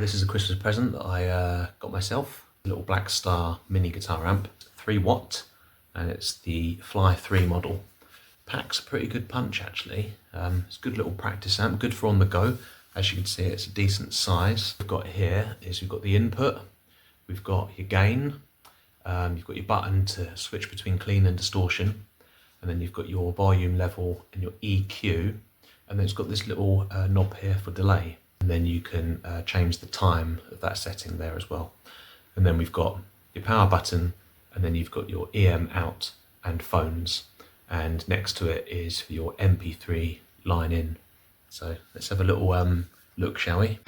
This is a Christmas present that I got myself. A little Blackstar mini guitar amp, 3 watt, and it's the Fly 3 model. Packs a pretty good punch actually. It's a good little practice amp, good for on the go. As you can see, it's a decent size. We've got here is we've got the input, we've got your gain, you've got your button to switch between clean and distortion, and then you've got your volume level and your EQ, and then it's got this little knob here for delay. And then you can change the time of that setting there as well. And then we've got your power button, and then you've got your EM out and phones. And next to it is for your MP3 line in. So let's have a little look, shall we?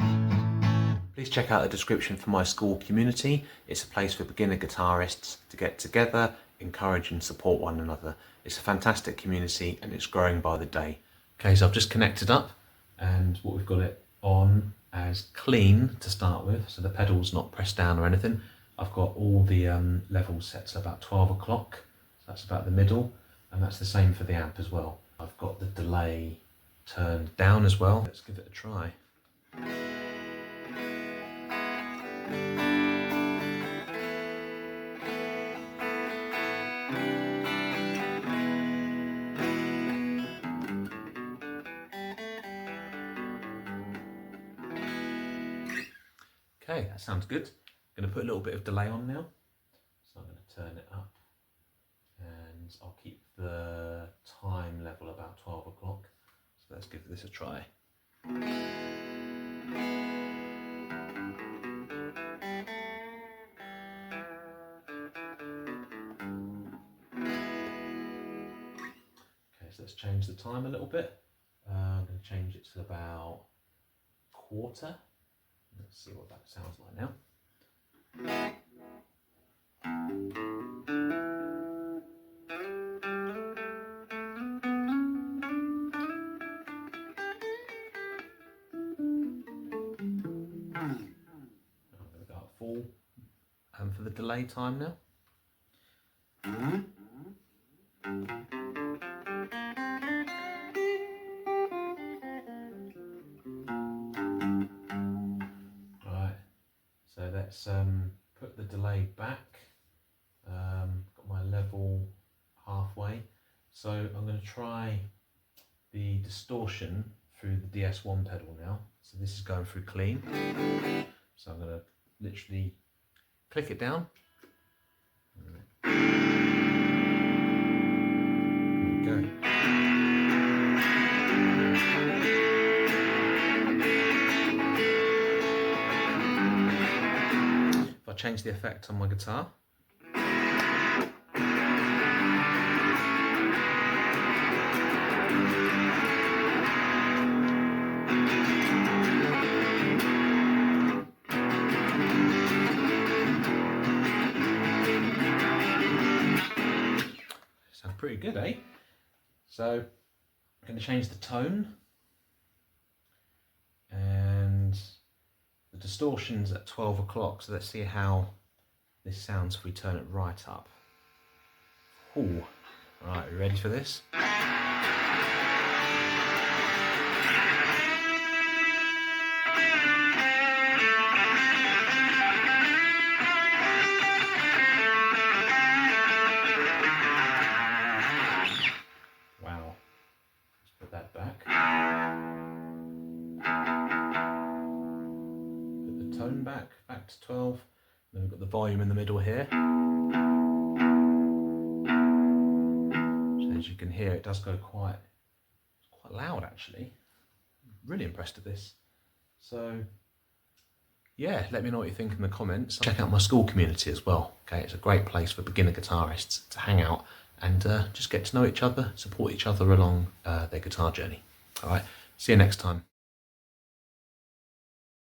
Please check out the description for my school community. It's a place for beginner guitarists to get together, encourage and support one another. It's a fantastic community and it's growing by the day. Okay, so I've just connected up, and what we've got it on as clean to start with, so the pedal's not pressed down or anything. I've got all the levels set to about 12 o'clock, so that's about the middle, and that's the same for the amp as well. I've got the delay turned down as well. Let's give it a try. Okay, that sounds good. I'm going to put a little bit of delay on now. So I'm going to turn it up, and I'll keep the time level about 12 o'clock. So let's give this a try. Okay, so let's change the time a little bit. I'm going to change it to about quarter. Let's see what that sounds like now. I'm going to go up full for the delay time now. So let's put the delay back. Got my level halfway. So I'm going to try the distortion through the DS1 pedal now. So this is going through clean. So I'm going to literally click it down. There we go. I change the effect on my guitar. Sounds pretty good, eh? So I'm going to change the tone, and the distortion's at 12 o'clock, so let's see how this sounds if we turn it right up. Ooh. Right, are you ready for this? Wow. Let's put that back. Tone back to 12. Then we've got the volume in the middle here. So as you can hear, it does go quite loud actually. Really impressed with this. So yeah, let me know what you think in the comments. Check out my school community as well. Okay, it's a great place for beginner guitarists to hang out and just get to know each other, support each other along their guitar journey. All right, see you next time.